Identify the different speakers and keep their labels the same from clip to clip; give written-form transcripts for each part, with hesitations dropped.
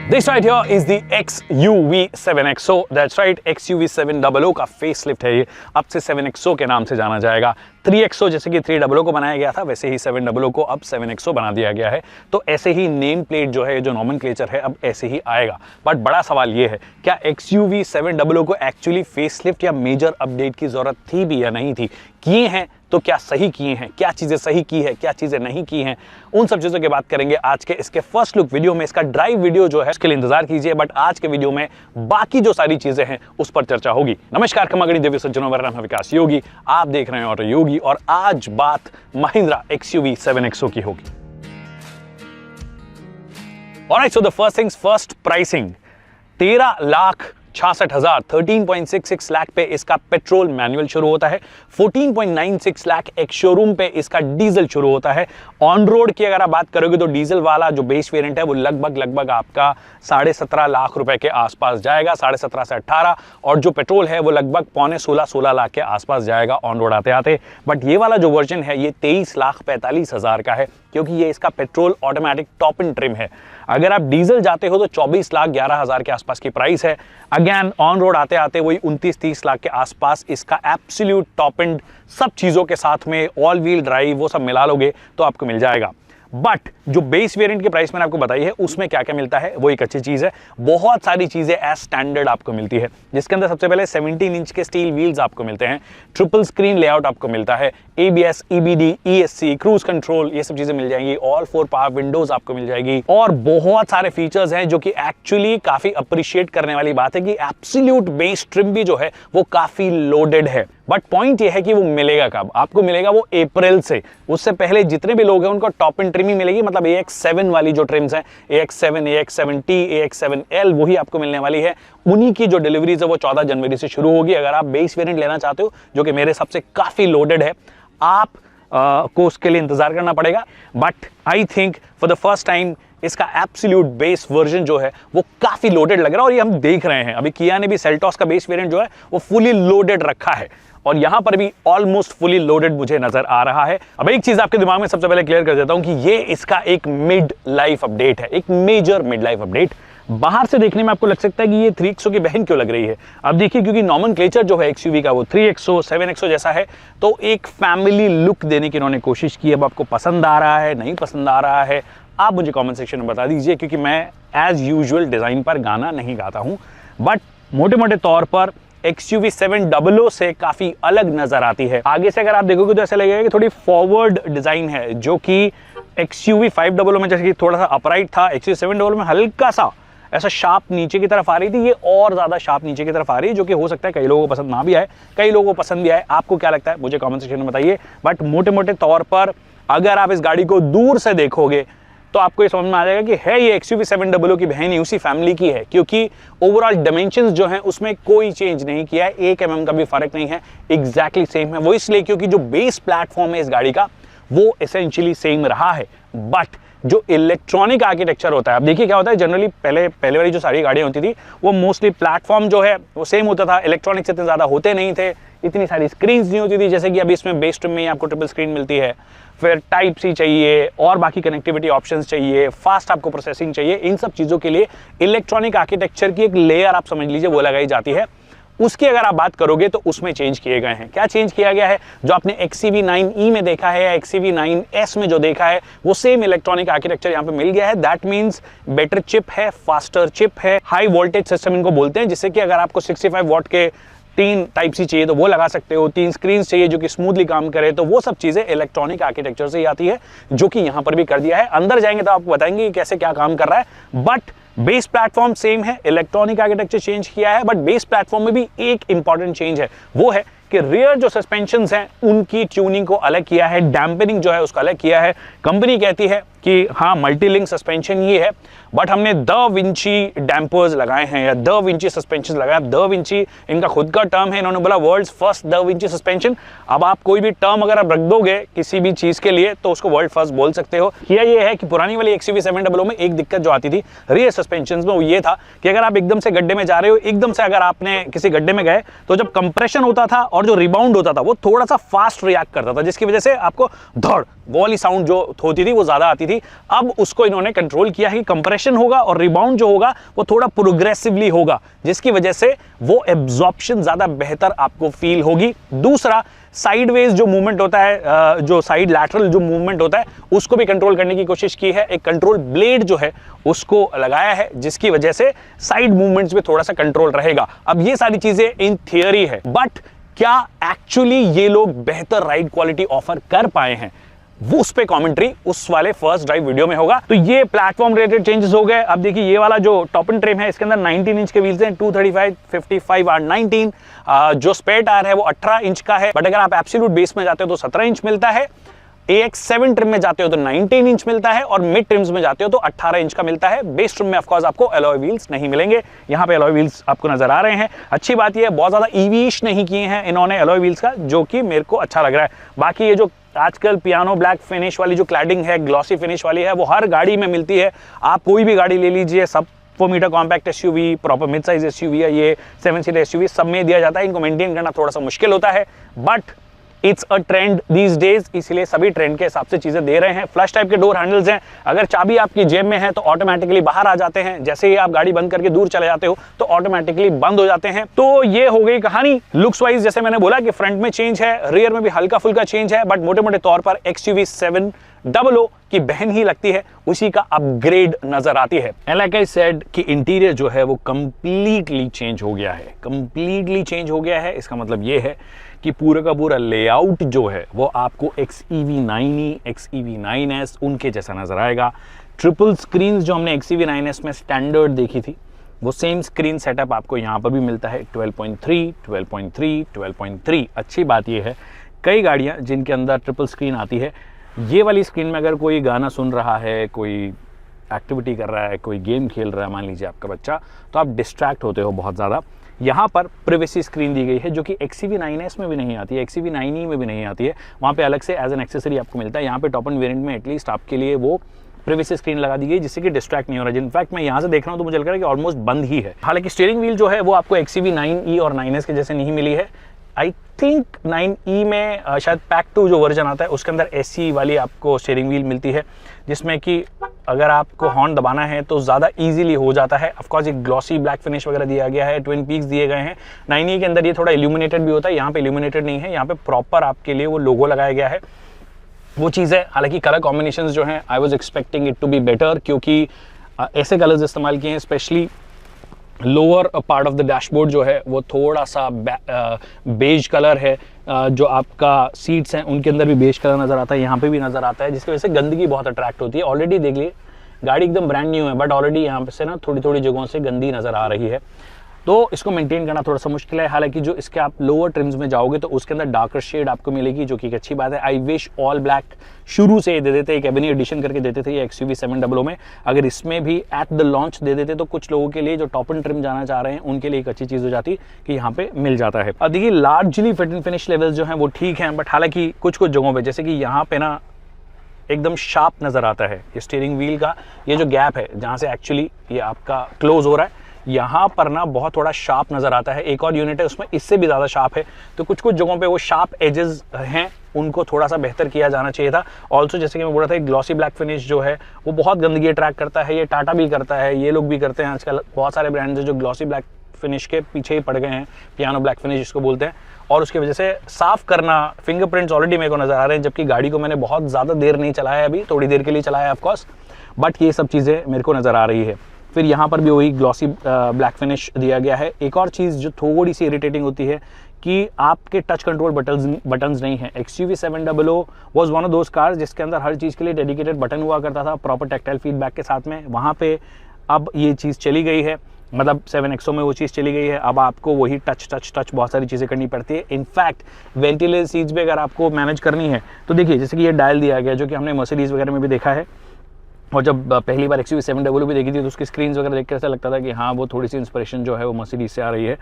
Speaker 1: This right here is the XUV7XO. That's right, XUV700 का facelift है ये। अब से 7XO के नाम से जाना जाएगा। 3XO जैसे कि 300 को बनाया गया था, वैसे ही 700 को अब 7XO बना दिया गया है। तो ऐसे ही नेम प्लेट जो है, जो नॉमेनक्लेचर है, अब ऐसे ही आएगा। बट बड़ा सवाल ये है, क्या XUV700 को एक्चुअली फेसलिफ्ट या मेजर अपडेट की जरूरत थी भी या नहीं थी? किए हैं तो क्या सही किए हैं? क्या चीजें सही की है, क्या चीजें नहीं की हैं? उन सब चीजों की बात करेंगे आज के इसके फर्स्ट लुक वीडियो में। इसका ड्राइव वीडियो जो है उसके लिए इंतजार कीजिए, बट आज के वीडियो में बाकी जो सारी चीजें हैं उस पर चर्चा होगी। नमस्कार खमागणी देवी सज्जनों, मेरा नाम है विकास योगी, आप देख रहे हैं ऑटो योगी, और आज बात महिंद्रा XUV7XO की होगी। Alright, so the first things first, pricing 13,66,000 13.66 lakh पे इसका पेट्रोल मैनुअल शुरू होता है। 14.96 लाख एक शोरूम पे इसका डीजल शुरू होता है। ऑन रोड की अगर आप बात करोगे तो डीजल वाला जो बेस वेरिएंट है वो लगभग आपका 17.5 लाख रुपए के आसपास जाएगा, 17.5 से 18, और जो पेट्रोल है वो लगभग 15.5-16 लाख के आसपास जाएगा ऑन रोड आते आते। बट ये वाला जो वर्जन है ये 23,45,000 का है, क्योंकि ये इसका petrol automatic top in trim है। अगर आप डीजल जाते हो तो 24,11,000 के आसपास की प्राइस है। अगेन ऑन रोड आते आते वही 29-30 लाख के आसपास इसका एब्सोल्यूट टॉप एंड सब चीजों के साथ में ऑल व्हील ड्राइव वो सब मिला लोगे तो आपको मिल जाएगा। बट जो बेस वेरिएंट की प्राइस मैंने आपको बताई है उसमें क्या क्या मिलता है वो एक अच्छी चीज है। बहुत सारी चीजें एज स्टैंडर्ड आपको मिलती है, जिसके अंदर सबसे पहले 17 इंच के स्टील व्हील्स आपको मिलते हैं, ट्रिपल स्क्रीन लेआउट आपको मिलता है, ABS, EBD, ESC, cruise control, ये सब चीजें मिल जाएंगी, ऑल 4 पावर विंडोज आपको मिल जाएगी, और बहुत सारे फीचर्स हैं जो कि एक्चुअली काफी अप्रिशिएट करने वाली बात है कि एब्सोल्यूट बेस ट्रिम भी जो है वो काफी लोडेड है। बट पॉइंट ये है कि वो मिलेगा कब? आपको मिलेगा वो अप्रैल से। उससे पहले जितने भी लोग हैं उनको टॉप इन ट्रिम ही मिलेगी, मतलब AX7 वाली जो ट्रिम्स हैं, AX7, AX7T, AX7L, वही आपको मिलने वाली है। उन्हीं की जो डिलीवरीज है वो 14 जनवरी से शुरू होगी। अगर आप बेस वेरिएंट लेना चाहते हो जो कि मेरे हिसाब से काफी लोडेड है, आप को उसके लिए इंतजार करना पड़ेगा। But I think for the first time इसका एब्सोल्यूट बेस वर्जन जो है वो काफी लोडेड लग रहा है, और ये हम देख रहे हैं। अभी किया ने भी सेल्टॉस का बेस वेरिएंट जो है वो फुली लोडेड रखा है, और यहां पर भी ऑलमोस्ट फुली लोडेड मुझे नजर आ रहा है। अब एक चीज आपके दिमाग में सबसे पहले क्लियर कर देता हूं कि ये इसका एक मिड लाइफ अपडेट है, एक मेजर मिड लाइफ अपडेट। बाहर से देखने में आपको लग सकता है कि ये 3XO की बहन क्यों लग रही है। अब देखिए, क्योंकि नॉमेनक्लेचर जो है XUV का वो 3XO 7XO जैसा है, तो एक फैमिली लुक देने की इन्होंने कोशिश की। अब आपको पसंद आ रहा है, नहीं पसंद आ रहा है, आप मुझे कमेंट सेक्शन में बता दीजिए, क्योंकि मैं एज यूजुअल डिजाइन पर गाना नहीं गाता हूं। बट मोटे मोटे तौर पर XUV700 से काफी अलग नजर आती है। आगे से अगर आप देखोगे तो ऐसा लगेगा कि थोड़ी फॉरवर्ड डिजाइन है, जो कि XUV500 में जैसे कि थोड़ा सा अपराइट था, XUV700 में हल्का सा ऐसा शार्प नीचे की तरफ आ रही थी, ये और ज्यादा शार्प नीचे की तरफ आ रही है, जो कि हो सकता है कई लोगों को पसंद ना भी आए, कई लोगों को पसंद भी आए। आपको क्या लगता है मुझे कमेंट सेक्शन में बताइए। बट मोटे मोटे तौर पर अगर आप इस गाड़ी को दूर से देखोगे तो आपको ये समझ में आ जाएगा कि है ये XUV700 की बहन ही उसी फैमिली की है, क्योंकि ओवरऑल डायमेंशंस जो हैं उसमें कोई चेंज नहीं किया है, 1 mm का भी फर्क नहीं है, एग्जैक्टली सेम है। वो इसलिए क्योंकि जो बेस प्लेटफॉर्म है इस गाड़ी का वो एसेंशियली सेम रहा है, बट जो इलेक्ट्रॉनिक आर्किटेक्चर होता है, अब देखिए क्या होता है, जनरली पहले वाली जो सारी गाड़ियां होती थी वो मोस्टली प्लेटफॉर्म जो है वो सेम होता था, इलेक्ट्रॉनिक्स इतने ज्यादा होते नहीं थे, इतनी सारी स्क्रीन्स नहीं होती थी, जैसे कि अभी इसमें बेस ट्रिम में आपको ट्रिपल स्क्रीन मिलती है, फिर टाइप सी चाहिए और बाकी कनेक्टिविटी ऑप्शंस चाहिए, फास्ट आपको प्रोसेसिंग चाहिए। इन सब चीजों के लिए इलेक्ट्रॉनिक आर्किटेक्चर की एक लेयर आप समझ लीजिए वो लगाई जाती है। उसकी अगर आप बात करोगे तो उसमें चेंज किए गए हैं। क्या चेंज किया गया है? जो आपने XCV9E में देखा है या XCV9S में जो देखा है वो सेम इलेक्ट्रॉनिक आर्किटेक्चर यहाँ पे मिल गया है। दैट मींस बेटर चिप है, फास्टर चिप है, हाई वोल्टेज सिस्टम इनको बोलते हैं, जिससे कि अगर आपको 65 वॉट के 3 टाइप सी चाहिए तो वो लगा सकते हो, 3 स्क्रीन चाहिए जो कि स्मूथली काम करे, तो वो सब चीजें इलेक्ट्रॉनिक आर्किटेक्चर से ही आती है, जो कि यहां पर भी कर दिया है। अंदर जाएंगे तो आपको बताएंगे कि कैसे क्या काम कर रहा है। बट बेस प्लेटफॉर्म सेम है, इलेक्ट्रॉनिक आर्किटेक्चर चेंज किया है, बट बेस प्लेटफॉर्म में भी एक इंपॉर्टेंट चेंज है, वो है कि रियर जो सस्पेंशंस हैं उनकी ट्यूनिंग को अलग किया है, डैम्पनिंग जो है उसको अलग किया है। कंपनी कहती है कि हाँ मल्टी लिंक सस्पेंशन ये है, बट हमने द विंची डैम्पर्स लगाए हैं या द विंची सस्पेंशन लगाया। द विंची इनका खुद का टर्म है, इन्होंने बोला world's first da Vinci suspension. अब आप कोई भी टर्म अगर आप रख दोगे किसी भी चीज के लिए तो उसको वर्ल्ड फर्स्ट बोल सकते हो। ये है कि पुरानी वाली XUV700 में एक दिक्कत जो आती थी रियर सस्पेंशन में वो ये था कि अगर आप एकदम से गड्ढे में जा रहे हो, एकदम से अगर आपने किसी गड्ढे में गए तो जब कंप्रेशन होता था और जो रिबाउंड होता था वो थोड़ा सा फास्ट रिएक्ट करता था, जिसकी वजह से आपको धड़ वो वाली साउंड जो होती थी वो ज्यादा आती थी। अब उसको इन्होंने कंट्रोल किया है कि कंप्रेशन होगा और रिबाउंड जो होगा वो थोड़ा प्रोग्रेसिवली होगा, जिसकी वजह से वो एब्जॉर्प्शन ज्यादा बेहतर आपको फील होगी। दूसरा, साइडवेज जो मूवमेंट होता है, जो साइड लैटरल जो मूवमेंट होता है, उसको भी कंट्रोल करने की कोशिश की है। एक कंट्रोल ब्लेड जो है उसको लगाया है, जिसकी वजह से साइड मूवमेंट्स में थोड़ा सा कंट्रोल रहेगा। अब ये सारी चीजें इन थियरी है, बट क्या एक्चुअली ये लोग बेहतर राइड क्वालिटी ऑफर कर पाए हैं, वो उस पे कमेंट्री उस वाले फर्स्ट ड्राइव वीडियो में होगा। तो ये प्लेटफॉर्म रिलेटेड चेंजेस हो गए। अब देखिए ये वाला जो टॉप एंड ट्रिम है, इसके अंदर 19 इंच के व्हील्स हैं, 235 55 R19। जो स्पेयर टायर है वो 18 इंच का है, बट अगर आप एब्सोल्यूट बेस में जाते हो तो 17 इंच मिलता है। AX7 ट्रिम में जाते हो तो 19 इंच मिलता है, और मिड ट्रिम्स में जाते हो तो 18 इंच का मिलता है। बेस ट्रिम में ऑफ कोर्स आपको एलॉय व्हील्स नहीं मिलेंगे। यहाँ पे एलॉय व्हील्स आपको नजर आ रहे हैं। अच्छी बात ये है, बहुत ज्यादा ईवीश नहीं किए हैं इन्होंने एलॉय व्हील्स का, जो कि मेरे को अच्छा लग रहा है। बाकी ये जो आजकल पियानो ब्लैक फिनिश वाली जो क्लैडिंग है, ग्लॉसी फिनिश वाली है, वो हर गाड़ी में मिलती है। आप कोई भी गाड़ी ले लीजिए, सब 4 metre compact SUV, proper mid size SUV है, ये 7 सीटर एसयूवी, सब में दिया जाता है। इनको मेंटेन करना थोड़ा सा मुश्किल होता है, but it's a trend these days, इसलिए सभी ट्रेंड के हिसाब से चीजें दे रहे हैं। फ्लश टाइप के डोर हैंडल्स हैं, अगर चाबी आपकी जेब में है तो ऑटोमेटिकली बाहर आ जाते हैं। जैसे ही आप गाड़ी बंद करके दूर चले जाते हो तो ऑटोमेटिकली बंद हो जाते हैं। तो ये हो गई कहानी। लुक्स वाइज जैसे मैंने बोला कि फ्रंट में चेंज है, रियर में भी हल्का फुल्का चेंज है, बट मोटे मोटे तौर पर XUV 700 की बहन ही लगती है, उसी का अपग्रेड नजर आती है। लाइक आई सेड कि इंटीरियर जो है वो कंप्लीटली चेंज हो गया है, कंप्लीटली चेंज हो गया है। इसका मतलब ये है कि पूरा का पूरा लेआउट जो है वो आपको XEV 9e, XEV 9s उनके जैसा नजर आएगा। ट्रिपल स्क्रीन जो हमने XEV 9s में स्टैंडर्ड देखी थी, वो सेम स्क्रीन सेटअप आपको यहाँ पर भी मिलता है। 12.3, 12.3, 12.3। अच्छी बात ये है, कई गाड़ियाँ जिनके अंदर ट्रिपल स्क्रीन आती है, ये वाली स्क्रीन में अगर कोई गाना सुन रहा है, कोई एक्टिविटी कर रहा है, कोई गेम खेल रहा है, मान लीजिए आपका बच्चा, तो आप डिस्ट्रैक्ट होते हो बहुत ज़्यादा। यहाँ पर प्रिवेसी स्क्रीन दी गई है, जो कि XEV 9s में भी नहीं आती है, XEV 9e में भी नहीं आती है। वहाँ पे अलग से एज एन एक्सेसरी आपको मिलता है। यहाँ पे टॉप एंड वेरिएंट में एटलीस्ट आपके लिए वो प्रिवेसी स्क्रीन लगा दी गई, जिससे कि डिस्ट्रैक्ट नहीं हो रहा है। इनफैक्ट मैं यहाँ से देख रहा हूँ तो मुझे लग रहा है कि ऑलमोस्ट बंद ही है। हालांकि स्टीयरिंग व्हील जो है वो आपको XEV 9e और 9s के जैसे नहीं मिली है। आई थिंक 9e में शायद पैक 2 जो वर्जन आता है उसके अंदर SE वाली आपको स्टीयरिंग व्हील मिलती है, जिसमें कि अगर आपको हॉर्न दबाना है तो ज़्यादा इजीली हो जाता है। ऑफ कोर्स एक ग्लॉसी ब्लैक फिनिश वगैरह दिया गया है, ट्विन पीक्स दिए गए हैं। 9e के अंदर ये थोड़ा इल्यूमिनेटेड भी होता है, यहाँ पे इल्यूमिनेटेड नहीं है, यहाँ पे प्रॉपर आपके लिए वो लोगो लगाया गया है। वो चीज़ है। हालांकि कलर कॉम्बिनेशंस जो हैं I was expecting it to be better, क्योंकि ऐसे कलर्स इस्तेमाल किए हैं। Specially lower part of the dashboard जो है वो थोड़ा सा बेज कलर है। जो आपका सीट्स हैं उनके अंदर भी बेज कलर नज़र आता है, यहाँ पे भी नज़र आता है, जिसकी वजह से गंदगी बहुत अट्रैक्ट होती है। ऑलरेडी देख लिए गाड़ी एकदम ब्रांड न्यू है, बट ऑलरेडी यहाँ पे से ना थोड़ी थोड़ी जगहों से गंदी नज़र आ रही है, तो इसको मेंटेन करना थोड़ा सा मुश्किल है। हालांकि जो इसके आप लोअर ट्रिम्स में जाओगे तो उसके अंदर डार्कर शेड आपको मिलेगी, जो कि एक अच्छी बात है। आई विश ऑल ब्लैक शुरू से दे देते, एक एबनी एडिशन करके देते थे ये XUV 700 में। अगर इसमें भी एट द लॉन्च दे देते तो कुछ लोगों के लिए जो टॉप एंड ट्रिम जाना चाह रहे हैं उनके लिए एक अच्छी चीज़ हो जाती कि यहाँ पे मिल जाता है। अब देखिए largely fit and finish levels जो हैं वो ठीक हैं, बट हालांकि कुछ कुछ जगहों पर, जैसे कि यहाँ पे ना एकदम शार्प नज़र आता है ये स्टीयरिंग व्हील का, ये जो गैप है जहाँ से एक्चुअली ये आपका क्लोज हो रहा है, यहाँ पर ना बहुत थोड़ा शार्प नज़र आता है। एक और यूनिट है उसमें इससे भी ज़्यादा शार्प है, तो कुछ कुछ जगहों पे वो शार्प एजेस हैं, उनको थोड़ा सा बेहतर किया जाना चाहिए था। ऑल्सो जैसे कि मैं बोल रहा था, ग्लॉसी ब्लैक फिनिश जो है वो बहुत गंदगी अट्रैक्ट करता है। ये टाटा भी करता है, ये लोग भी करते हैं। आजकल बहुत सारे ब्रांड्स हैं जो ग्लॉसी ब्लैक फिनिश के पीछे ही पड़ गए हैं, पियानो ब्लैक फिनिश जिसको बोलते हैं, और उसकी वजह से साफ करना, फिंगरप्रिंट्स ऑलरेडी मेरे को नज़र आ रहे हैं, जबकि गाड़ी को मैंने बहुत ज़्यादा देर नहीं चलाया, अभी थोड़ी देर के लिए चलाया ऑफकोर्स, बट ये सब चीज़ें मेरे को नज़र आ रही है। फिर यहाँ पर भी वही ग्लॉसी ब्लैक फिनिश दिया गया है। एक और चीज़ जो थोड़ी सी इरिटेटिंग होती है कि आपके टच कंट्रोल बटन्स नहीं है। XUV 700 was one of those cars जिसके अंदर हर चीज़ के लिए डेडिकेटेड बटन हुआ करता था, प्रॉपर टैक्टाइल फीडबैक के साथ में। वहाँ पे अब ये चीज़ चली गई है, मतलब 7XO में वो चीज़ चली गई है। अब आपको वही टच बहुत सारी चीज़ें करनी पड़ती है। इनफैक्ट वेंटिलेटेड सीट्स भी अगर आपको मैनेज करनी है तो देखिए, जैसे कि ये डायल दिया गया, जो कि हमने मर्सिडीज़ वगैरह में भी देखा है, और जब पहली बार XUV 700 भी देखी थी तो उसकी स्क्रीन्स वगैरह देख कर ऐसा लगता था कि हाँ वो थोड़ी सी इंस्पिरेशन जो है वो मर्सिडीज से आ रही है।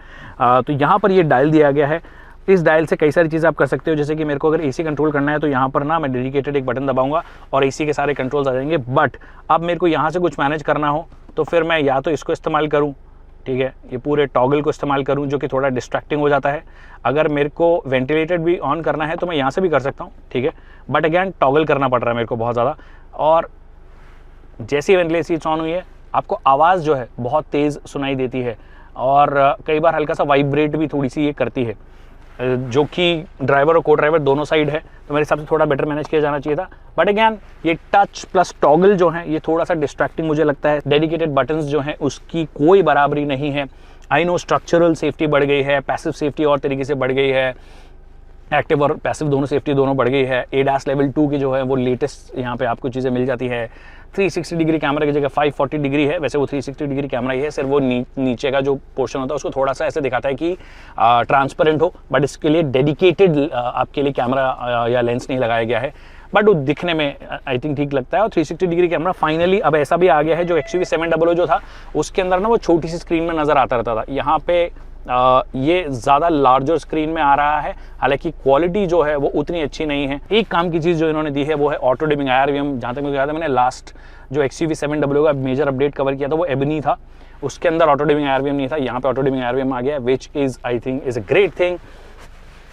Speaker 1: तो यहाँ पर ये डायल दिया गया है। इस डायल से कई सारी चीज़ें आप कर सकते हो, जैसे कि मेरे को अगर AC कंट्रोल करना है तो यहाँ पर ना मैं डेडिकेटेड एक बटन दबाऊंगा और AC के सारे कंट्रोल्स आ जाएंगे। बट अब मेरे को यहाँ से कुछ मैनेज करना हो तो फिर मैं या तो इसको इस्तेमाल करूँ, ठीक है, ये पूरे टॉगल को इस्तेमाल करूं जो कि थोड़ा डिस्ट्रैक्टिंग हो जाता है। अगर मेरे को वेंटिलेटेड भी ऑन करना है तो मैं यहाँ से भी कर सकता हूँ, ठीक है, बट अगेन टॉगल करना पड़ रहा है मेरे को बहुत ज़्यादा। और जैसी वेंटिलेटेड सीट्स ऑन हुई है आपको आवाज़ जो है बहुत तेज़ सुनाई देती है और कई बार हल्का सा वाइब्रेट भी थोड़ी सी ये करती है, जो कि ड्राइवर और को ड्राइवर दोनों साइड है, तो मेरे हिसाब से थोड़ा बेटर मैनेज किया जाना चाहिए था। बट अगैन ये टच प्लस टॉगल जो है ये थोड़ा सा डिस्ट्रैक्टिंग मुझे लगता है। डेडिकेटेड बटन्स जो हैं उसकी कोई बराबरी नहीं है। आई नो स्ट्रक्चरल सेफ्टी बढ़ गई है, पैसिव सेफ्टी और तरीके से बढ़ गई है, एक्टिव और पैसिव दोनों सेफ्टी दोनों बढ़ गई है। ADAS लेवल 2 की जो है वो लेटेस्ट यहाँ पे आपको चीज़ें मिल जाती है। 360 डिग्री कैमरा की जगह 540 डिग्री है, वैसे वो 360 डिग्री कैमरा ही है, सिर्फ वो नीचे का जो पोर्शन होता है उसको थोड़ा सा ऐसे दिखाता है कि ट्रांसपेरेंट हो, बट इसके लिए डेडिकेटेड आपके लिए कैमरा या लेंस नहीं लगाया गया है। बट वो दिखने में आई थिंक ठीक लगता है। और 360 डिग्री कैमरा फाइनली अब ऐसा भी आ गया है, जो XUV700 जो था उसके अंदर ना वो छोटी सी स्क्रीन में नज़र आता रहता था, यहाँ पे ये ज़्यादा लार्जर स्क्रीन में आ रहा है। हालांकि क्वालिटी जो है वो उतनी अच्छी नहीं है। एक काम की चीज़ जो इन्होंने दी है वो है ऑटो डिमिंग IRVM। जहाँ तक मुझे याद है मैंने लास्ट जो XUV700 का मेजर अपडेट कवर किया था वो एबनी था, उसके अंदर ऑटो डिमिंग IRVM नहीं था, यहाँ पे ऑटो डिमिंग IRVM आ गया, which is I think is a great thing.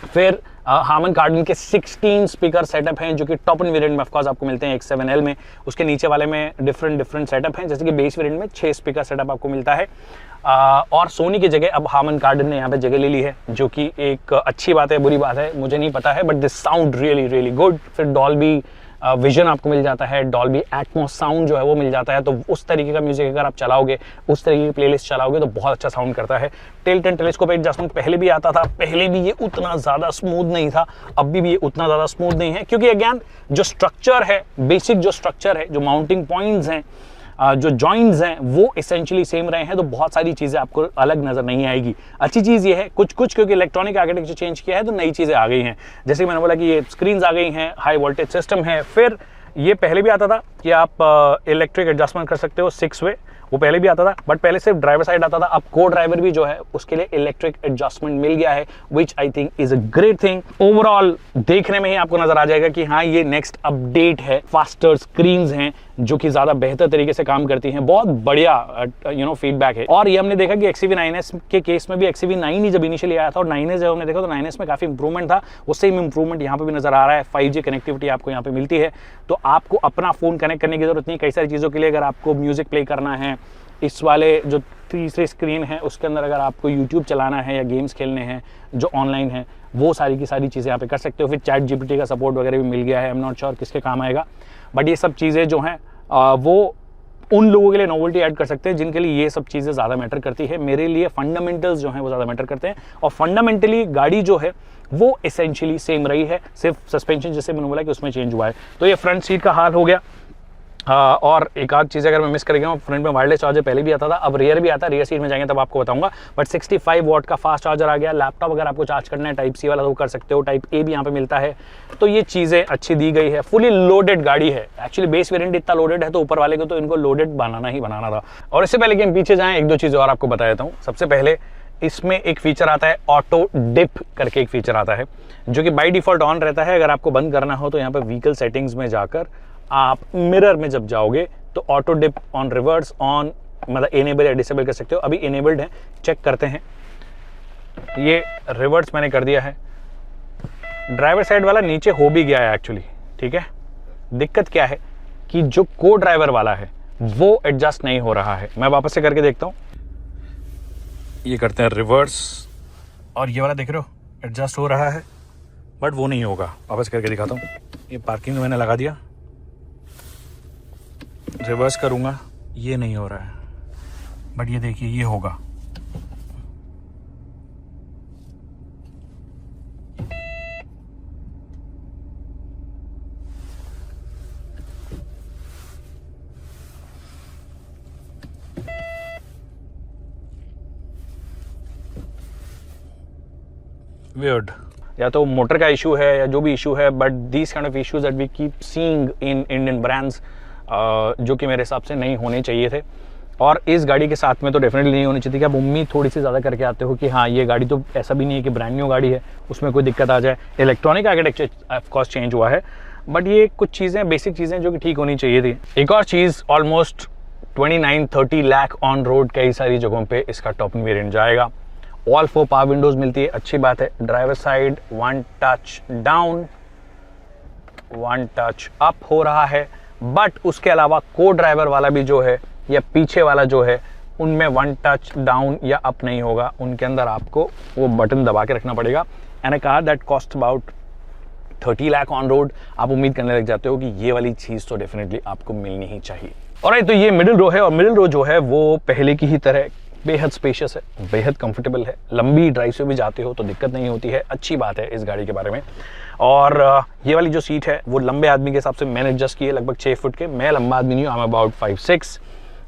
Speaker 1: फिर हार्मन कार्डन के 16 स्पीकर सेटअप हैं जो कि टॉप एंड वेरिएंट में ऑफकोर्स आपको मिलते हैं X7L में, उसके नीचे वाले में डिफरेंट सेटअप हैं, जैसे कि बेस वेरिएंट में 6 स्पीकर सेटअप आपको मिलता है। और सोनी की जगह अब हार्मन कार्डन ने यहाँ पे जगह ले ली है, जो कि एक अच्छी बात है, बुरी बात है मुझे नहीं पता है, but this sound really good. फिर डॉल्बी विजन आपको मिल जाता है, डॉल्बी एटमॉस साउंड जो है वो मिल जाता है, तो उस तरीके का म्यूजिक अगर आप चलाओगे, उस तरीके की प्लेलिस्ट चलाओगे तो बहुत अच्छा साउंड करता है। टिल्ट एंड टेलीस्कोप एडजस्टमेंट पहले भी आता था, पहले भी ये उतना ज़्यादा स्मूथ नहीं था, अब भी ये उतना ज़्यादा स्मूथ नहीं है, क्योंकि अगेन जो स्ट्रक्चर है, बेसिक जो स्ट्रक्चर है, जो माउंटिंग पॉइंट्स हैं, जो जॉइंट्स हैं वो एसेंशियली सेम रहे हैं, तो बहुत सारी चीज़ें आपको अलग नज़र नहीं आएगी। अच्छी चीज़ ये है कुछ क्योंकि इलेक्ट्रॉनिक आर्किटेक्चर चेंज किया है तो नई चीज़ें आ गई हैं, जैसे कि मैंने बोला कि ये स्क्रीन्स आ गई हैं, हाई वोल्टेज सिस्टम है। फिर ये पहले भी आता था कि आप इलेक्ट्रिक एडजस्टमेंट कर सकते हो 6 वे, वो पहले भी आता था, बट पहले सिर्फ ड्राइवर साइड आता था, अब को ड्राइवर भी जो है उसके लिए इलेक्ट्रिक एडजस्टमेंट मिल गया है, which I think is a great thing. Overall देखने में ही आपको नजर आ जाएगा कि हाँ ये नेक्स्ट अपडेट है, फास्टर स्क्रीन्स हैं जो कि ज्यादा बेहतर तरीके से काम करती हैं, बहुत बढ़िया फीडबैक है। और ये हमने देखा कि XUV9S के केस में भी XUV9 ही जब इनिशियली आया था और 9S जब हमने देखा तो 9S में काफी इंप्रूवमेंट था, उससे ही इंप्रूवमेंट यहाँ पे भी नजर आ रहा है। 5G कनेक्टिविटी आपको यहाँ पे मिलती है, तो आपको अपना फोन कनेक्ट करने की जरूरत नहीं। कई सारी चीजों के लिए अगर आपको म्यूजिक प्ले करना है, इस वाले जो तीसरी स्क्रीन है उसके अंदर अगर आपको YouTube चलाना है या गेम्स खेलने हैं जो ऑनलाइन है, वो सारी की सारी चीज़ें यहाँ पे कर सकते हो। फिर ChatGPT का सपोर्ट वगैरह भी मिल गया है, आई एम नॉट श्योर किसके काम आएगा, बट ये सब चीज़ें जो हैं वो उन लोगों के लिए नोवेल्टी ऐड कर सकते हैं जिनके लिए ये सब चीज़ें ज़्यादा मैटर करती है। मेरे लिए फंडामेंटल्स जो हैं वो ज़्यादा मैटर करते हैं, और फंडामेंटली गाड़ी जो है वो एसेंशियली सेम रही है, सिर्फ सस्पेंशन जैसे मैंने बोला कि उसमें चेंज हुआ है। तो ये फ्रंट सीट का हाल हो गया। और एक आध चीज़ अगर मैं मिस कर गया हूँ, फ्रंट में वायरलेस चार्जर पहले भी आता था, अब रियर भी आता है, रियर सीट में जाएंगे तब आपको बताऊंगा। बट 65 वॉट का फास्ट चार्जर आ गया। लैपटॉप अगर आपको चार्ज करना है टाइप C वाला तो कर सकते हो, टाइप A भी यहाँ पे मिलता है, तो ये चीज़ें अच्छी दी गई है। फुली लोडेड गाड़ी है, एक्चुअली बेस वेरिएंट इतना लोडेड है तो ऊपर वाले को तो इनको लोडेड बनाना ही बनाना था। और इससे पहले कि हम पीछे जाएँ, एक दो चीज़ें और आपको बता देता हूँ। सबसे पहले इसमें एक फीचर आता है ऑटो डिप करके, एक फीचर आता है जो कि बाय डिफॉल्ट ऑन रहता है। अगर आपको बंद करना हो तो यहाँ पे व्हीकल सेटिंग्स में जाकर आप मिरर में जब जाओगे तो auto dip on reverse on मतलब इनेबल या डिसेबल कर सकते हो। अभी इनेबल्ड है, चेक करते हैं। ये रिवर्स मैंने कर दिया है, ड्राइवर साइड वाला नीचे हो भी गया है एक्चुअली, ठीक है। दिक्कत क्या है कि जो को ड्राइवर वाला है वो एडजस्ट नहीं हो रहा है। मैं वापस से करके देखता हूँ, ये करते हैं रिवर्स, और ये वाला देख रहे हो एडजस्ट हो रहा है, बट वो नहीं होगा। वापस करके दिखाता हूँ। ये पार्किंग में मैंने लगा दिया, रिवर्स करूंगा, ये नहीं हो रहा है, बट ये देखिए ये होगा। Weird. या तो मोटर का इशू है या जो भी इशू है, but these kind of issues that we keep seeing in Indian brands, जो कि मेरे हिसाब से नहीं होने चाहिए थे। और इस गाड़ी के साथ में तो डेफिनेटली नहीं होनी चाहिए कि आप उम्मीद थोड़ी सी ज़्यादा करके आते हो कि हाँ ये गाड़ी तो ऐसा भी नहीं है कि ब्रांड न्यू गाड़ी है उसमें कोई दिक्कत आ जाए। Electronic architecture of course change हुआ है, बट ये कुछ चीज़ें बेसिक चीज़ें जो कि ठीक होनी चाहिए थी। एक और चीज़ ऑलमोस्ट 29-30 लाख ऑन रोड कई सारी जगहों पे इसका टॉप वेरिएंट जाएगा। ऑल 4 पावर विंडोज मिलती है, अच्छी बात है। Driver side 1 touch down 1 touch up हो रहा है, बट उसके अलावा को ड्राइवर वाला भी जो है या पीछे वाला जो है उनमें 1 टच डाउन या अप नहीं होगा, उनके अंदर आपको वो बटन दबा के रखना पड़ेगा। And a car that cost about 30 lakh on road, आप उम्मीद करने लग जाते हो कि ये वाली चीज़ तो डेफिनेटली आपको मिलनी ही चाहिए। और तो ये मिडिल रो है, और मिडिल रो जो है वो पहले की ही तरह बेहद स्पेशियस है, बेहद कंफर्टेबल है। लंबी ड्राइव से भी जाते हो तो दिक्कत नहीं होती है, अच्छी बात है इस गाड़ी के बारे में। और ये वाली जो सीट है वो लंबे आदमी के हिसाब से मैंने एडजस्ट की है, लगभग 6 फुट के। मैं लंबा आदमी नहीं हूँ, I am about 5'6",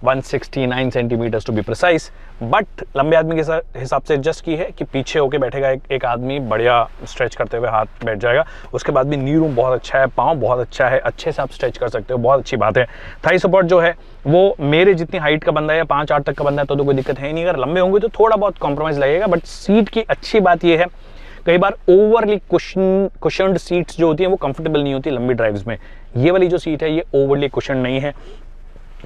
Speaker 1: 169 centimetres to be precise, but लंबे आदमी के हिसाब से एडजस्ट की है कि पीछे होके बैठेगा एक आदमी, बढ़िया स्ट्रेच करते हुए हाथ बैठ जाएगा। उसके बाद भी नी रूम बहुत अच्छा है, पाँव बहुत अच्छा है, अच्छे से आप स्ट्रेच कर सकते हो, बहुत अच्छी बात है। थाई सपोर्ट जो है वो मेरे जितनी हाइट का बंदा है या 5'8" तक का बंदा है तो कोई दिक्कत है नहीं। अगर लंबे होंगे तो थोड़ा बहुत कॉम्प्रोमाइज़ लगेगा, बट सीट की अच्छी बात यह है कई बार ओवरली कुशन्ड सीट्स जो होती हैं वो कंफर्टेबल नहीं होती लंबी ड्राइव्स में। ये वाली जो सीट है ये ओवरली कुशन्ड नहीं है,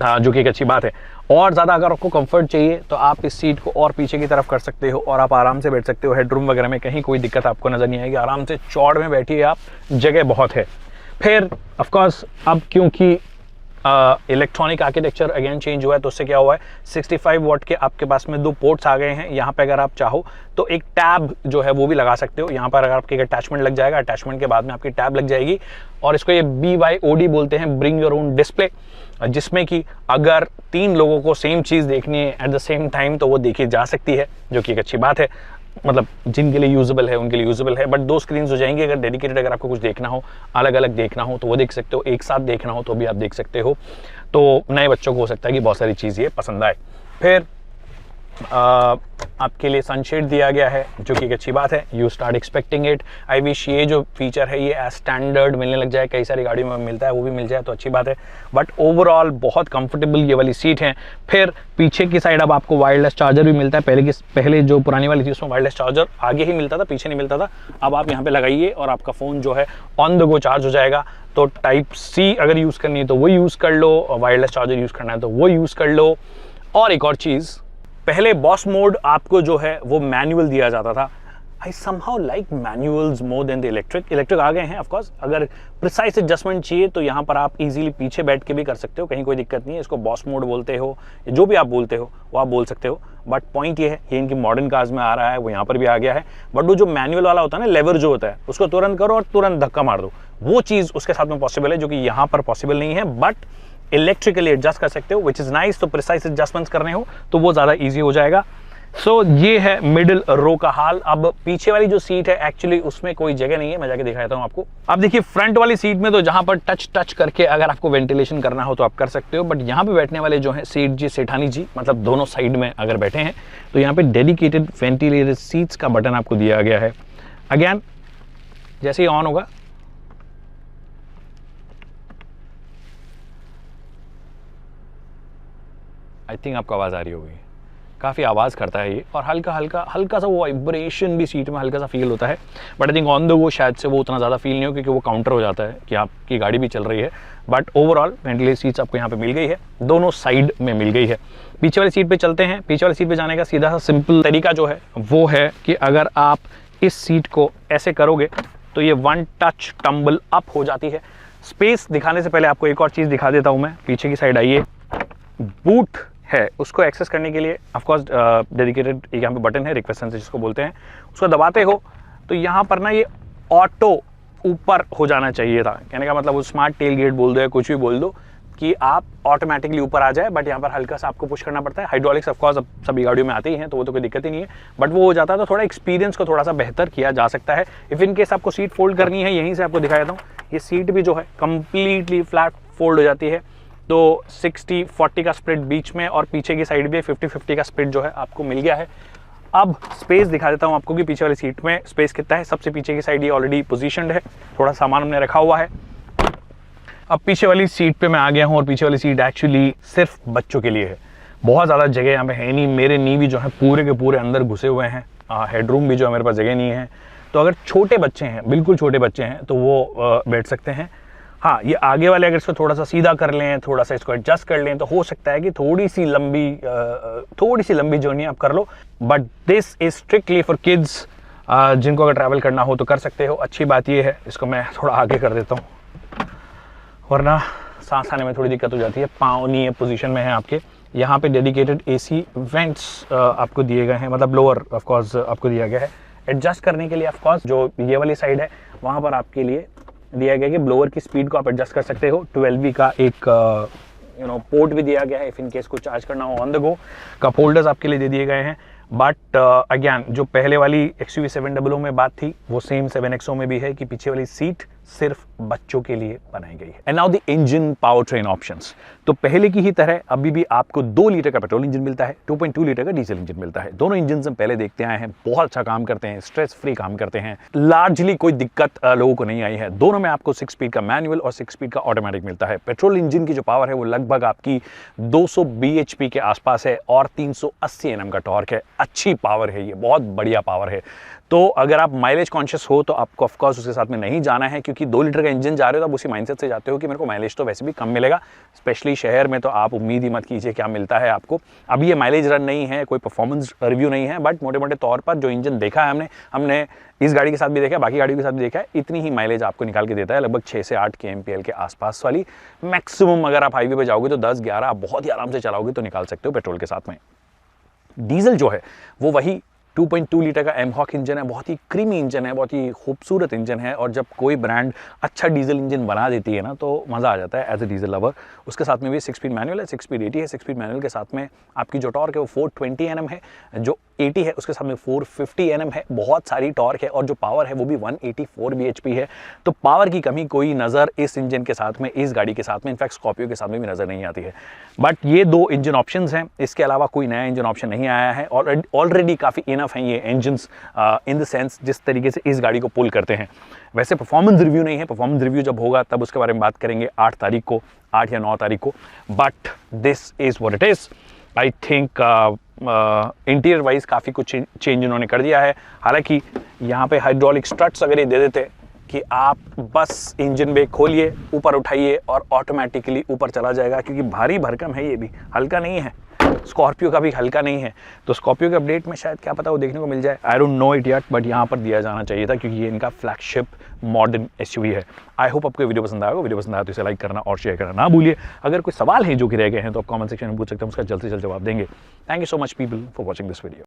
Speaker 1: जो कि एक अच्छी बात है। और ज़्यादा अगर आपको कंफर्ट चाहिए तो आप इस सीट को और पीछे की तरफ कर सकते हो और आप आराम से बैठ सकते हो। हेडरूम वगैरह में कहीं कोई दिक्कत आपको नज़र नहीं आएगी, आराम से चौड़ में बैठिए आप, जगह बहुत है। फिर ऑफकोर्स अब क्योंकि इलेक्ट्रॉनिक आर्किटेक्चर अगेन चेंज हुआ है तो उससे क्या हुआ है 65 वॉट के आपके पास में 2 पोर्ट्स आ गए हैं। यहाँ पे अगर आप चाहो तो एक टैब जो है वो भी लगा सकते हो। यहाँ पर अगर आपके अटैचमेंट लग जाएगा, अटैचमेंट के बाद में आपकी टैब लग जाएगी, और इसको ये BYOD बोलते हैं, ब्रिंग योर ओन डिस्प्ले, जिसमें कि अगर 3 लोगों को सेम चीज़ देखनी है एट द सेम टाइम तो वो देखी जा सकती है, जो कि एक अच्छी बात है। मतलब जिनके लिए यूजेबल है उनके लिए यूजेबल है, बट 2 स्क्रीन हो जाएंगी। अगर डेडिकेटेड अगर आपको कुछ देखना हो, अलग अलग देखना हो तो वो देख सकते हो, एक साथ देखना हो तो भी आप देख सकते हो। तो नए बच्चों को हो सकता है कि बहुत सारी चीज़ ये पसंद आए। फिर आपके लिए सनशेड दिया गया है, जो कि एक अच्छी बात है। You start expecting it. I wish ये जो फीचर है ये एज स्टैंडर्ड मिलने लग जाए, कई सारी गाड़ियों में मिलता है, वो भी मिल जाए तो अच्छी बात है। बट ओवरऑल बहुत कंफर्टेबल ये वाली सीट है। फिर पीछे की साइड अब आपको वायरलेस चार्जर भी मिलता है। पहले जो पुरानी वाली थी उसमें वायरलेस चार्जर आगे ही मिलता था, पीछे नहीं मिलता था। अब आप यहाँ पे लगाइए और आपका फ़ोन जो है ऑन द गो चार्ज हो जाएगा। तो Type-C अगर यूज़ करनी है तो वो यूज़ कर लो, और वायरलेस चार्जर यूज़ करना है तो वो यूज़ कर लो। और एक और चीज़, पहले बॉस मोड आपको जो है वो मैनुअल दिया जाता था। I somehow like manuals more than the electric आ गए हैं। ऑफकोर्स अगर प्रिसाइज एडजस्टमेंट चाहिए तो यहाँ पर आप इजीली पीछे बैठ के भी कर सकते हो, कहीं कोई दिक्कत नहीं है। इसको बॉस मोड बोलते हो, जो भी आप बोलते हो वो आप बोल सकते हो। बट पॉइंट ये है, ये इनकी मॉडर्न कार्स में आ रहा है, वो यहाँ पर भी आ गया है। बट वो जो मैनुअल वाला होता है ना, लेवर जो होता है उसको तुरंत करो और तुरंत धक्का मार दो, वो चीज़ उसके साथ में पॉसिबल है, जो कि यहाँ पर पॉसिबल नहीं है। बट इलेक्ट्रिकली एडजस्ट कर सकते हो, विच इज़ नाइस। तो प्रिसाइज एडजस्टमेंट्स करने हो तो वो ज़्यादा ईजी हो जाएगा। सो ये है मिडिल रो का हाल। अब पीछे वाली जो सीट है एक्चुअली उसमें कोई जगह नहीं है, मैं जाके दिखाता हूँ आपको। अब देखिए फ्रंट वाली सीट में तो जहाँ पर टच करके अगर आपको वेंटिलेशन करना हो तो आप कर सकते हो, बट यहाँ पे बैठने वाले जो है सेठानी जी, मतलब दोनों साइड में अगर बैठे हैं तो यहाँ पे डेडिकेटेड वेंटिलेटेड सीट्स का बटन आपको दिया गया है। अगेन जैसे ही ऑन होगा आई थिंक आपको आवाज़ आ रही होगी, काफ़ी आवाज़ करता है ये, और हल्का सा वो वाइब्रेशन भी सीट में हल्का सा फील होता है। But I think on the go शायद से वो उतना ज़्यादा फील नहीं हो, क्योंकि वो काउंटर हो जाता है कि आपकी गाड़ी भी चल रही है। बट ओवरऑल वेंटिलेटेड सीट्स आपको यहाँ पे मिल गई है, दोनों साइड में मिल गई है। पीछे वाली सीट पे चलते हैं। पीछे वाली सीट पे जाने का सीधा सा सिंपल तरीका जो है वो है कि अगर आप इस सीट को ऐसे करोगे तो ये 1 टच टम्बल अप हो जाती है। स्पेस दिखाने से पहले आपको एक और चीज़ दिखा देता हूँ मैं। पीछे की साइड आइए, बूट है, उसको एक्सेस करने के लिए ऑफकोर्स डेडिकेटेड यहाँ पे बटन है, रिक्वेस्ट सेंसर जिसको बोलते हैं। उसको दबाते हो तो यहाँ पर ना ये ऑटो ऊपर हो जाना चाहिए था। कहने का मतलब वो स्मार्ट टेल गेट बोल दो या कुछ भी बोल दो कि आप ऑटोमेटिकली ऊपर आ जाए, बट यहाँ पर हल्का सा आपको पुश करना पड़ता है। हाइड्रोलिक्स ऑफकोर्स अब सभी गाड़ियों में आती ही हैं तो वो तो कोई दिक्कत ही नहीं है, बट वो हो जाता है तो थोड़ा एक्सपीरियंस को थोड़ा सा बेहतर किया जा सकता है। इफ़ इन केस आपको सीट फोल्ड करनी है, यहीं से आपको दिखा देता हूँ, ये सीट भी जो है कम्प्लीटली फ्लैट फोल्ड हो जाती है। तो 60-40 का स्प्लिट बीच में, और पीछे की साइड भी 50-50 का स्प्लिट जो है आपको मिल गया है। अब स्पेस दिखा देता हूँ आपको कि पीछे वाली सीट में स्पेस कितना है। सबसे पीछे की साइड ये ऑलरेडी पोजीशनड है, थोड़ा सामान हमने रखा हुआ है। अब पीछे वाली सीट पे मैं आ गया हूँ, और पीछे वाली सीट एक्चुअली सिर्फ बच्चों के लिए है। बहुत ज़्यादा जगह यहाँ पे है नहीं, मेरे नी भी जो है पूरे के पूरे अंदर घुसे हुए हैं। हेडरूम भी जो है मेरे पास जगह नहीं है। तो अगर छोटे बच्चे हैं, बिल्कुल छोटे बच्चे हैं, तो वो बैठ सकते हैं। हाँ, ये आगे वाले अगर इसको थोड़ा सा सीधा कर लें, थोड़ा सा इसको एडजस्ट कर लें तो हो सकता है कि थोड़ी सी लंबी जर्नी आप कर लो, but this is strictly for kids. जिनको अगर ट्रैवल करना हो तो कर सकते हो। अच्छी बात ये है, इसको मैं थोड़ा आगे कर देता हूँ वरना सांस आने में थोड़ी दिक्कत हो जाती है। पाँव नी पोजीशन में है आपके। यहाँ पे डेडिकेटेड एसी वेंट्स आपको दिए गए हैं, मतलब लोअर ऑफ कोर्स आपको दिया गया है। एडजस्ट करने के लिए ऑफ कोर्स जो ये वाली साइड है वहाँ पर आपके लिए दिया गया है कि ब्लोअर की स्पीड को आप एडजस्ट कर सकते हो। 12V का एक पोर्ट भी दिया गया है, इफ इन केस को चार्ज करना हो on the go. Cup holders आपके लिए दे दिए गए हैं। बट अगेन जो पहले वाली XUV 700 में बात थी वो सेम 7XO में भी है कि पीछे वाली सीट सिर्फ बच्चों के लिए बनाई गई है। And now the engine power train options. तो पहले की ही तरह अभी भी आपको 2 लीटर का पेट्रोल इंजन मिलता है, 2.2 लीटर का डीजल इंजन मिलता है। दोनों इंजन हम पहले देखते आए हैं, बहुत अच्छा काम करते हैं, स्ट्रेस फ्री काम करते हैं, लार्जली कोई दिक्कत लोगों को नहीं आई है। दोनों में आपको 6 स्पीड का मैनुअल और 6 स्पीड का ऑटोमेटिक मिलता है। पेट्रोल इंजन की जो पावर है वो लगभग आपकी 200 bhp के आसपास है और 380 Nm का टॉर्क है। अच्छी पावर है, ये बहुत बढ़िया पावर है। तो अगर आप माइलेज कॉन्शियस हो तो आपको ऑफकोर्स उसके साथ में नहीं जाना है, क्योंकि 2 लीटर का इंजन जा रहे हो तो आप उसी माइंडसेट से जाते हो कि मेरे को माइलेज तो वैसे भी कम मिलेगा, स्पेशली शहर में तो आप उम्मीद ही मत कीजिए क्या मिलता है आपको। अभी ये माइलेज रन नहीं है, कोई परफॉर्मेंस रिव्यू नहीं है, बट मोटे मोटे तौर पर जो इंजन देखा है हमने इस गाड़ी के साथ भी देखा है, बाकी गाड़ियों के साथ भी देखा है, इतनी ही माइलेज आपको निकाल के देता है, लगभग 6 से 8 kmpl के आसपास वाली मैक्सिमम। अगर आप हाईवे पे जाओगे तो 10-11 आप बहुत ही आराम से चलाओगे तो निकाल सकते हो पेट्रोल के साथ में। डीजल जो है वो वही 2.2 लीटर का एमहॉक इंजन है, बहुत ही क्रीमी इंजन है, बहुत ही खूबसूरत इंजन है। और जब कोई ब्रांड अच्छा डीजल इंजन बना देती है ना तो मज़ा आ जाता है एज ए डीजल लवर। उसके साथ में भी 6 स्पीड मैनुअल है, 6 स्पीड 80 है। 6 स्पीड मैनुअल के साथ में आपकी जो टॉर्क है वो 420 Nm है, जो 80 है उसके साथ में 450 Nm है। बहुत सारी टॉर्क है और जो पावर है वो भी 184 bhp है। तो पावर की कमी कोई नज़र इस इंजन के साथ में, इस गाड़ी के साथ में, इनफैक्ट स्कॉर्पियो के साथ में भी नज़र नहीं आती है। बट ये 2 इंजन ऑप्शन हैं, इसके अलावा कोई नया इंजन ऑप्शन नहीं आया है और ऑलरेडी काफ़ी इनफ हैं ये इंजन इन द सेंस जिस तरीके से इस गाड़ी को पुल करते हैं। वैसे परफॉर्मेंस रिव्यू नहीं है, परफॉर्मेंस रिव्यू जब होगा तब उसके बारे में बात करेंगे 8 तारीख को, 8 या 9 तारीख को। But this is what it is. I think interior wise काफ़ी कुछ चेंज इन्होंने कर दिया है। हालांकि यहाँ पे हाइड्रोलिक स्ट्रट्स अगर ये दे देते कि आप बस इंजन ब्रेक खोलिए, ऊपर उठाइए और ऑटोमेटिकली ऊपर चला जाएगा, क्योंकि भारी भरकम है, ये भी हल्का नहीं है, स्कॉर्पियो का भी हल्का नहीं है। तो स्कॉर्पियो के अपडेट में शायद क्या पता वो देखने को मिल जाए, I don't know it yet, but यहाँ पर दिया जाना चाहिए था क्योंकि ये इनका फ्लैगशिप मॉडर्न SUV है। आई होप आपको वीडियो पसंद आएगा। वीडियो पसंद आया तो इसे लाइक करना और शेयर करना ना भूलिए। अगर कोई सवाल है जो कि रह गए हैं तो आप कमेंट सेक्शन में पूछ सकते हैं, उसका जल्द से जल्द जवाब देंगे। Thank you so much people for watching this video.